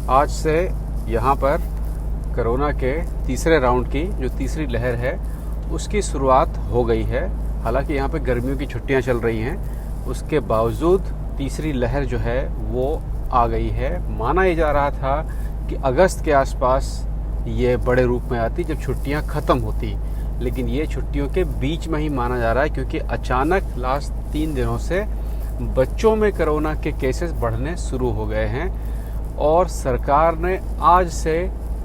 आज से यहाँ पर कोरोना के तीसरे राउंड की जो तीसरी लहर है उसकी शुरुआत हो गई है। हालांकि यहाँ पे गर्मियों की छुट्टियाँ चल रही हैं, उसके बावजूद तीसरी लहर जो है वो आ गई है। माना ये जा रहा था कि अगस्त के आसपास ये बड़े रूप में आती जब छुट्टियाँ ख़त्म होती, लेकिन ये छुट्टियों के बीच में ही माना जा रहा है, क्योंकि अचानक लास्ट 3 दिनों से बच्चों में कोरोना के केसेस बढ़ने शुरू हो गए हैं और सरकार ने आज से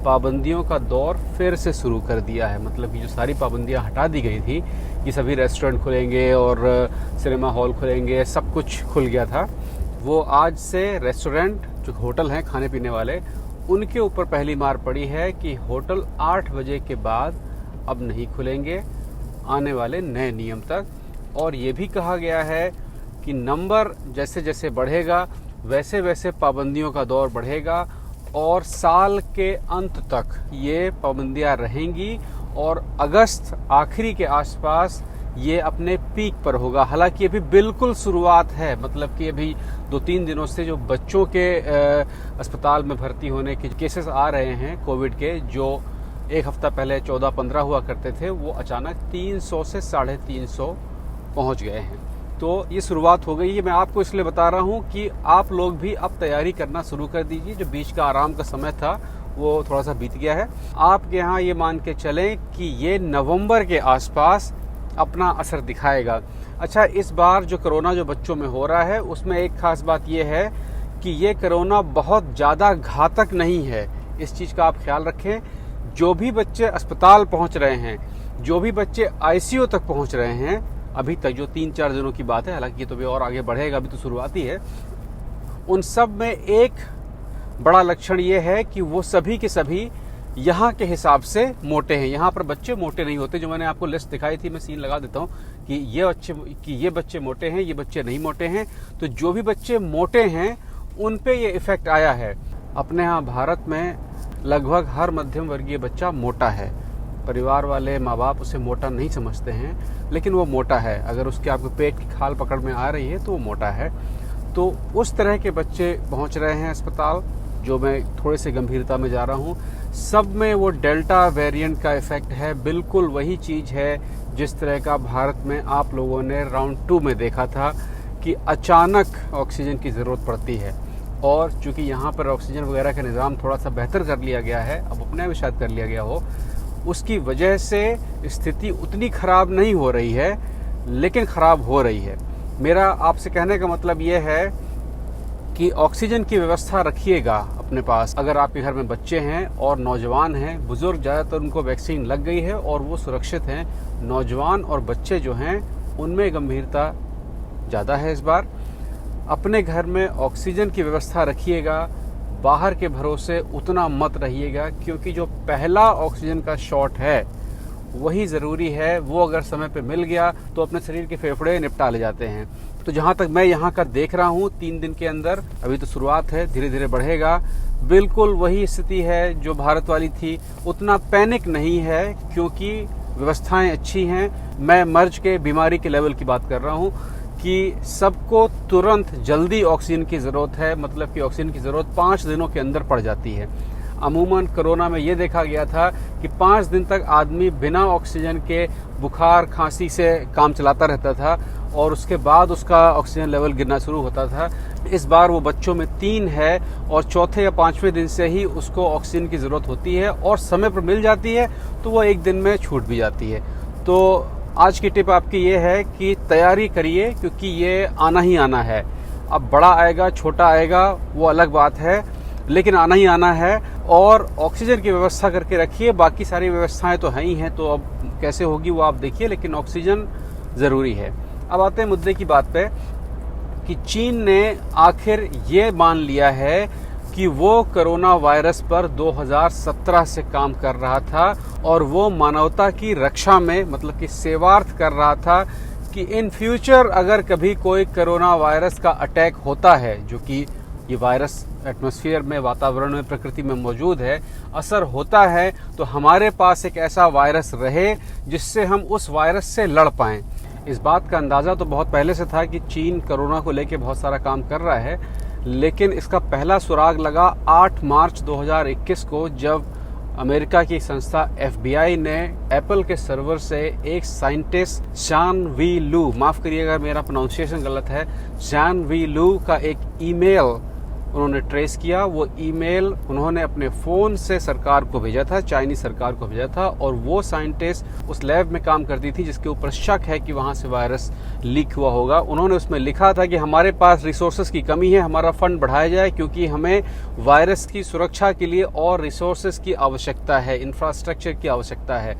पाबंदियों का दौर फिर से शुरू कर दिया है। मतलब कि जो सारी पाबंदियां हटा दी गई थी कि सभी रेस्टोरेंट खुलेंगे और सिनेमा हॉल खुलेंगे, सब कुछ खुल गया था, वो आज से रेस्टोरेंट जो होटल हैं खाने पीने वाले, उनके ऊपर पहली मार पड़ी है कि होटल 8 बजे के बाद अब नहीं खुलेंगे आने वाले नए नियम तक। और ये भी कहा गया है कि नंबर जैसे जैसे बढ़ेगा वैसे वैसे पाबंदियों का दौर बढ़ेगा और साल के अंत तक ये पाबंदियां रहेंगी और अगस्त आखिरी के आसपास ये अपने पीक पर होगा। हालांकि अभी बिल्कुल शुरुआत है, मतलब कि अभी 2-3 दिनों से जो बच्चों के अस्पताल में भर्ती होने के केसेस आ रहे हैं कोविड के, जो एक हफ्ता पहले 14-15 हुआ करते थे, वो अचानक 300 से 350 पहुंच गए हैं। तो ये शुरुआत हो गई है। मैं आपको इसलिए बता रहा हूं कि आप लोग भी अब तैयारी करना शुरू कर दीजिए। जो बीच का आराम का समय था वो थोड़ा सा बीत गया है। आपके यहाँ ये मान के चलें कि ये नवंबर के आसपास अपना असर दिखाएगा। अच्छा, इस बार जो कोरोना जो बच्चों में हो रहा है उसमें एक खास बात ये है कि ये कोरोना बहुत ज़्यादा घातक नहीं है। इस चीज़ का आप ख्याल रखें। जो भी बच्चे अस्पताल पहुँच रहे हैं, जो भी बच्चे आईसीयू तक पहुँच रहे हैं अभी तक, जो 3-4 दिनों की बात है, हालांकि ये तो भी और आगे बढ़ेगा, अभी तो शुरुआती है, उन सब में एक बड़ा लक्षण ये है कि वो सभी के सभी यहाँ के हिसाब से मोटे हैं। यहाँ पर बच्चे मोटे नहीं होते। जो मैंने आपको लिस्ट दिखाई थी, मैं सीन लगा देता हूँ कि ये बच्चे मोटे हैं, ये बच्चे नहीं मोटे हैं। तो जो भी बच्चे मोटे हैं उन पे ये इफेक्ट आया है। अपने यहाँ भारत में लगभग हर मध्यम वर्गीय बच्चा मोटा है। परिवार वाले माँ बाप उसे मोटा नहीं समझते हैं, लेकिन वो मोटा है। अगर उसके आपके पेट की खाल पकड़ में आ रही है तो वो मोटा है। तो उस तरह के बच्चे पहुंच रहे हैं अस्पताल, जो मैं थोड़े से गंभीरता में जा रहा हूं। सब में वो डेल्टा वेरिएंट का इफेक्ट है। बिल्कुल वही चीज़ है जिस तरह का भारत में आप लोगों ने राउंड 2 में देखा था कि अचानक ऑक्सीजन की ज़रूरत पड़ती है। और चूँकि यहाँ पर ऑक्सीजन वगैरह का निज़ाम थोड़ा सा बेहतर कर लिया गया है, अब अपने भी शायद कर लिया गया हो, उसकी वजह से स्थिति उतनी खराब नहीं हो रही है, लेकिन खराब हो रही है। मेरा आपसे कहने का मतलब ये है कि ऑक्सीजन की व्यवस्था रखिएगा अपने पास। अगर आपके घर में बच्चे हैं और नौजवान हैं, बुजुर्ग ज़्यादातर उनको वैक्सीन लग गई है और वो सुरक्षित हैं। नौजवान और बच्चे जो हैं उनमें गंभीरता ज़्यादा है इस बार। अपने घर में ऑक्सीजन की व्यवस्था रखिएगा, बाहर के भरोसे उतना मत रहिएगा, क्योंकि जो पहला ऑक्सीजन का शॉट है वही ज़रूरी है। वो अगर समय पे मिल गया तो अपने शरीर के फेफड़े निपटा ले जाते हैं। तो जहाँ तक मैं यहाँ का देख रहा हूँ 3 दिन के अंदर, अभी तो शुरुआत है, धीरे धीरे बढ़ेगा। बिल्कुल वही स्थिति है जो भारत वाली थी। उतना पैनिक नहीं है क्योंकि व्यवस्थाएं अच्छी हैं। मैं मर्ज के बीमारी के लेवल की बात कर रहा हूँ कि सबको तुरंत जल्दी ऑक्सीजन की ज़रूरत है। मतलब कि ऑक्सीजन की ज़रूरत 5 दिनों के अंदर पड़ जाती है। अमूमन कोरोना में ये देखा गया था कि 5 दिन तक आदमी बिना ऑक्सीजन के बुखार खांसी से काम चलाता रहता था और उसके बाद उसका ऑक्सीजन लेवल गिरना शुरू होता था। इस बार वो बच्चों में 3 है और चौथे या 5वें दिन से ही उसको ऑक्सीजन की ज़रूरत होती है और समय पर मिल जाती है तो वो एक दिन में छूट भी जाती है। तो आज की टिप आपकी ये है कि तैयारी करिए, क्योंकि ये आना ही आना है। अब बड़ा आएगा छोटा आएगा वो अलग बात है, लेकिन आना ही आना है। और ऑक्सीजन की व्यवस्था करके रखिए। बाकी सारी व्यवस्थाएं तो हैं ही हैं, तो अब कैसे होगी वो आप देखिए, लेकिन ऑक्सीजन ज़रूरी है। अब आते हैं मुद्दे की बात पे कि चीन ने आखिर ये मान लिया है कि वो कोरोना वायरस पर 2017 से काम कर रहा था और वो मानवता की रक्षा में, मतलब कि सेवार्थ कर रहा था कि इन फ्यूचर अगर कभी कोई कोरोना वायरस का अटैक होता है, जो कि ये वायरस एटमॉस्फेयर में, वातावरण में, प्रकृति में मौजूद है, असर होता है, तो हमारे पास एक ऐसा वायरस रहे जिससे हम उस वायरस से लड़ पाएं। इस बात का अंदाज़ा तो बहुत पहले से था कि चीन कोरोना को लेकर बहुत सारा काम कर रहा है, लेकिन इसका पहला सुराग लगा 8 मार्च 2021 को, जब अमेरिका की संस्था FBI ने एप्पल के सर्वर से एक साइंटिस्ट शान वी लू, माफ करिएगा मेरा प्रोनाउंसिएशन गलत है, शान वी लू का एक ईमेल उन्होंने ट्रेस किया। वो ईमेल उन्होंने अपने फ़ोन से सरकार को भेजा था, चाइनीज सरकार को भेजा था, और वो साइंटिस्ट उस लैब में काम करती थी जिसके ऊपर शक है कि वहाँ से वायरस लीक हुआ होगा। उन्होंने उसमें लिखा था कि हमारे पास रिसोर्सेज की कमी है, हमारा फंड बढ़ाया जाए क्योंकि हमें वायरस की सुरक्षा के लिए और रिसोर्सेज की आवश्यकता है, इंफ्रास्ट्रक्चर की आवश्यकता है।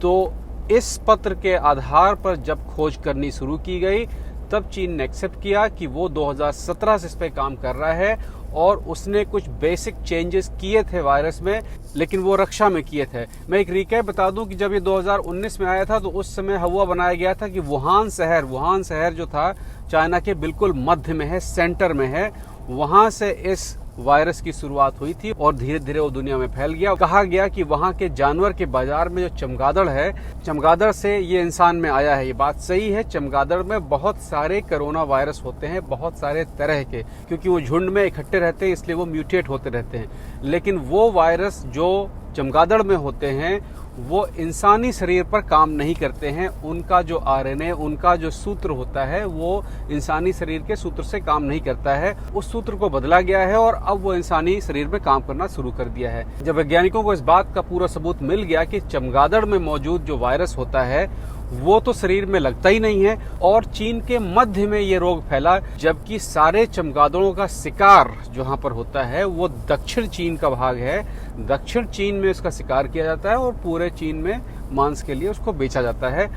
तो इस पत्र के आधार पर जब खोज करनी शुरू की गई, तब चीन ने एक्सेप्ट किया कि वो 2017 से इस पे काम कर रहा है, और उसने कुछ बेसिक चेंजेस किए थे वायरस में, लेकिन वो रक्षा में किए थे। मैं एक रिकैप बता दूं कि जब ये 2019 में आया था तो उस समय हुआ बनाया गया था कि वुहान शहर जो था चाइना के बिल्कुल मध्य में है, सेंटर में है, वहां से इस वायरस की शुरुआत हुई थी और धीरे धीरे वो दुनिया में फैल गया। कहा गया कि वहाँ के जानवर के बाजार में जो चमगादड़ है, चमगादड़ से ये इंसान में आया है। ये बात सही है, चमगादड़ में बहुत सारे कोरोना वायरस होते हैं, बहुत सारे तरह के, क्योंकि वो झुंड में इकट्ठे रहते हैं इसलिए वो म्यूटेट होते रहते हैं। लेकिन वो वायरस जो चमगादड़ में होते हैं वो इंसानी शरीर पर काम नहीं करते हैं। उनका जो RNA, उनका जो सूत्र होता है वो इंसानी शरीर के सूत्र से काम नहीं करता है। उस सूत्र को बदला गया है और अब वो इंसानी शरीर में काम करना शुरू कर दिया है। जब वैज्ञानिकों को इस बात का पूरा सबूत मिल गया कि चमगादड़ में मौजूद जो वायरस होता है वो तो शरीर में लगता ही नहीं है, और चीन के मध्य में ये रोग फैला, जबकि सारे चमगादड़ों का शिकार जहाँ पर होता है वो दक्षिण चीन का भाग है। दक्षिण चीन में उसका शिकार किया जाता है और पूरे चीन में मांस के लिए उसको बेचा जाता है।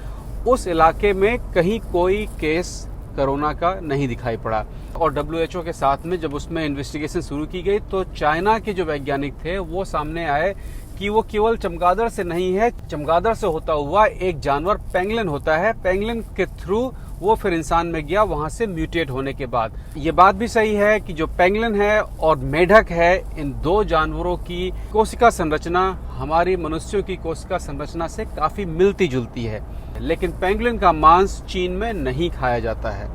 उस इलाके में कहीं कोई केस कोरोना का नहीं दिखाई पड़ा। और WHO के साथ में जब उसमें इन्वेस्टिगेशन शुरू की गई तो चाइना के जो वैज्ञानिक थे वो सामने आए कि वो केवल चमगादड़ से नहीं है, चमगादड़ से होता हुआ एक जानवर पेंगुइन होता है, पेंगुइन के थ्रू वो फिर इंसान में गया वहां से म्यूटेट होने के बाद। ये बात भी सही है कि जो पेंगुइन है और मेढक है, इन दो जानवरों की कोशिका संरचना हमारी मनुष्यों की कोशिका संरचना से काफी मिलती जुलती है, लेकिन पेंगुइन का मांस चीन में नहीं खाया जाता है।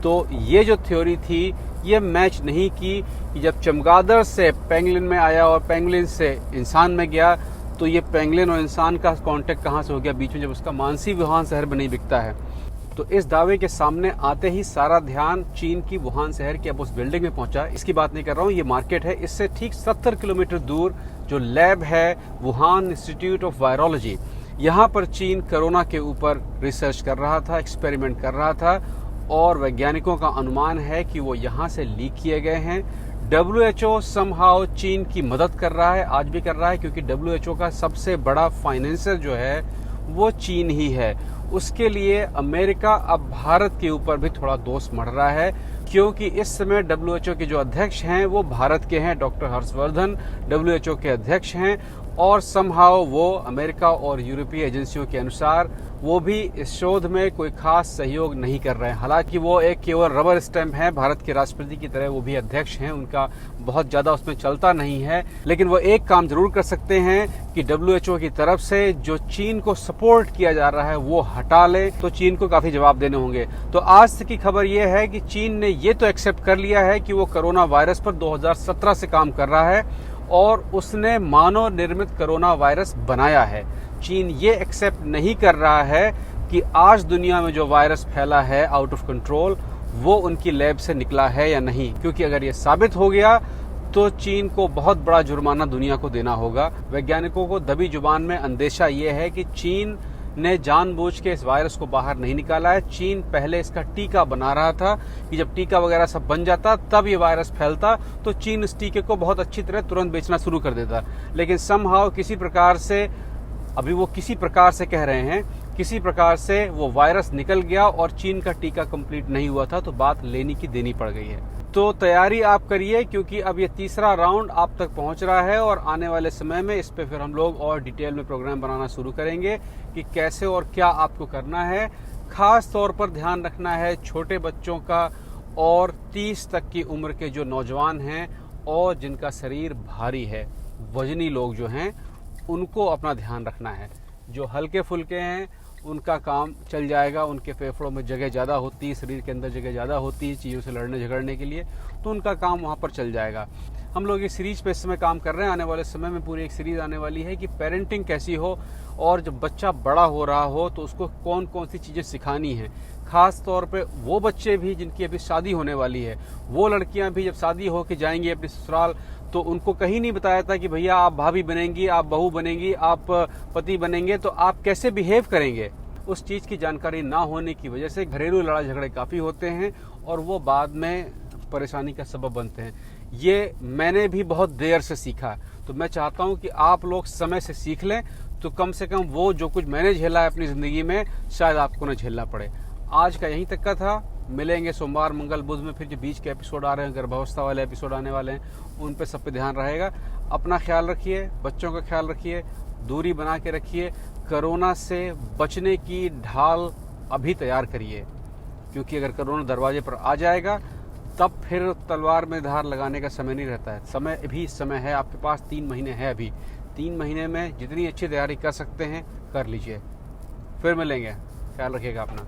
तो ये जो थ्योरी थी ये मैच नहीं की कि जब चमगादड़ से पेंगुइन में आया और पेंगुइन से इंसान में गया तो ये पेंगुइन और इंसान का कांटेक्ट कहाँ से हो गया बीच में, जब उसका मांस ही वुहान शहर में नहीं बिकता है। तो इस दावे के सामने आते ही सारा ध्यान चीन की वुहान शहर की अब उस बिल्डिंग में पहुंचा। इसकी बात नहीं कर रहा हूँ, ये मार्केट है, इससे ठीक 70 किलोमीटर दूर जो लैब है वुहान इंस्टीट्यूट ऑफ वायरोलॉजी, यहाँ पर चीन कोरोना के ऊपर रिसर्च कर रहा था, एक्सपेरिमेंट कर रहा था, और वैज्ञानिकों का अनुमान है कि वो यहाँ से लीक किए गए हैं। WHO समहाउ चीन की मदद कर रहा है, आज भी कर रहा है, क्योंकि WHO का सबसे बड़ा फाइनेंसर जो है वो चीन ही है। उसके लिए अमेरिका अब भारत के ऊपर भी थोड़ा दोष मढ़ रहा है, क्योंकि इस समय WHO के जो अध्यक्ष हैं वो भारत के हैं, डॉक्टर हर्षवर्धन WHO के अध्यक्ष हैं, और समहाउ वो अमेरिका और यूरोपीय एजेंसियों के अनुसार वो भी इस शोध में कोई खास सहयोग नहीं कर रहे हैं। हालांकि वो एक केवल रबर स्टैंप है, भारत के राष्ट्रपति की तरह वो भी अध्यक्ष हैं, उनका बहुत ज्यादा उसमें चलता नहीं है, लेकिन वो एक काम जरूर कर सकते हैं कि WHO की तरफ से जो चीन को सपोर्ट किया जा रहा है वो हटा ले, तो चीन को काफी जवाब देने होंगे। तो आज तक की खबर ये है कि चीन ने ये तो एक्सेप्ट कर लिया है कि वो कोरोना वायरस पर 2017 से काम कर रहा है और उसने मानव निर्मित कोरोना वायरस बनाया है। चीन ये एक्सेप्ट नहीं कर रहा है कि आज दुनिया में जो वायरस फैला है आउट ऑफ कंट्रोल वो उनकी लैब से निकला है या नहीं, क्योंकि अगर ये साबित हो गया तो चीन को बहुत बड़ा जुर्माना दुनिया को देना होगा। वैज्ञानिकों को दबी जुबान में अंदेशा ये है कि चीन ने जानबूझ के इस वायरस को बाहर नहीं निकाला है। चीन पहले इसका टीका बना रहा था कि जब टीका वगैरह सब बन जाता तब ये वायरस फैलता, तो चीन इस टीके को बहुत अच्छी तरह तुरंत बेचना शुरू कर देता। लेकिन समहाउ किसी प्रकार से, अभी वो किसी प्रकार से कह रहे हैं, किसी प्रकार से वो वायरस निकल गया और चीन का टीका कंप्लीट नहीं हुआ था, तो बात लेनी की देनी पड़ गई है। तो तैयारी आप करिए, क्योंकि अब ये तीसरा राउंड आप तक पहुंच रहा है और आने वाले समय में इस पे फिर हम लोग और डिटेल में प्रोग्राम बनाना शुरू करेंगे कि कैसे और क्या आपको करना है। खास तौर पर ध्यान रखना है छोटे बच्चों का और 30 तक की उम्र के जो नौजवान हैं और जिनका शरीर भारी है, वजनी लोग जो हैं, उनको अपना ध्यान रखना है। जो हल्के फुल्के हैं उनका काम चल जाएगा, उनके फेफड़ों में जगह ज़्यादा होती है, शरीर के अंदर जगह ज़्यादा होती है चीज़ों से लड़ने झगड़ने के लिए, तो उनका काम वहाँ पर चल जाएगा। हम लोग एक सीरीज पे इस समय काम कर रहे हैं, आने वाले समय में पूरी एक सीरीज आने वाली है कि पेरेंटिंग कैसी हो, और जब बच्चा बड़ा हो रहा हो तो उसको कौन कौन सी चीज़ें सिखानी है। ख़ास तौर पे वो बच्चे भी जिनकी अभी शादी होने वाली है, वो लड़कियां भी जब शादी हो के जाएंगी अपने ससुराल, तो उनको कहीं नहीं बताया था कि भैया आप भाभी बनेंगी, आप बहू बनेंगी, आप पति बनेंगे, तो आप कैसे बिहेव करेंगे। उस चीज़ की जानकारी ना होने की वजह से घरेलू लड़ाई झगड़े काफ़ी होते हैं और वो बाद में परेशानी का सबब बनते हैं। ये मैंने भी बहुत देर से सीखा, तो मैं चाहता हूँ कि आप लोग समय से सीख लें, तो कम से कम वो जो कुछ मैंने झेला है अपनी ज़िंदगी में, शायद आपको न झेलना पड़े। आज का यहीं तक का था। मिलेंगे सोमवार, मंगल, बुध में। फिर जो बीच के एपिसोड आ रहे हैं, गर्भावस्था वाले एपिसोड आने वाले हैं, उन पे सब पे ध्यान रहेगा। अपना ख्याल रखिए, बच्चों का ख्याल रखिए, दूरी बना के रखिए, कोरोना से बचने की ढाल अभी तैयार करिए, क्योंकि अगर कोरोना दरवाजे पर आ जाएगा तब फिर तलवार में धार लगाने का समय नहीं रहता है। समय भी समय है आपके पास, 3 महीने है अभी। 3 महीने में जितनी अच्छी तैयारी कर सकते हैं कर लीजिए। फिर मिलेंगे, ख्याल रखिएगा अपना।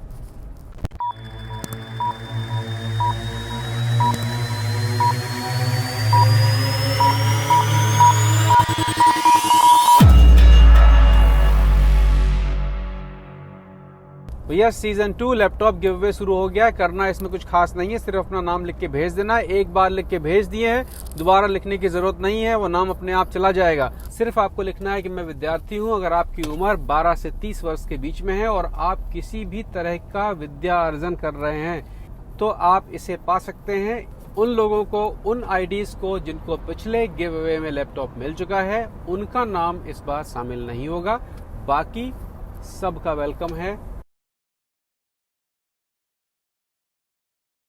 भैया सीजन 2 लैपटॉप गिव अवे शुरू हो गया। करना इसमें कुछ खास नहीं है, सिर्फ अपना नाम लिख के भेज देना है। एक बार लिख के भेज दिए हैं, दोबारा लिखने की जरूरत नहीं है, वो नाम अपने आप चला जाएगा। सिर्फ आपको लिखना है कि मैं विद्यार्थी हूँ। अगर आपकी उम्र 12 से 30 वर्ष के बीच में है और आप किसी भी तरह का विद्या अर्जन कर रहे हैं, तो आप इसे पा सकते हैं। उन लोगों को, उन आईडीज को जिनको पिछले गिव अवे में लैपटॉप मिल चुका है, उनका नाम इस बार शामिल नहीं होगा। बाकी सबका वेलकम है।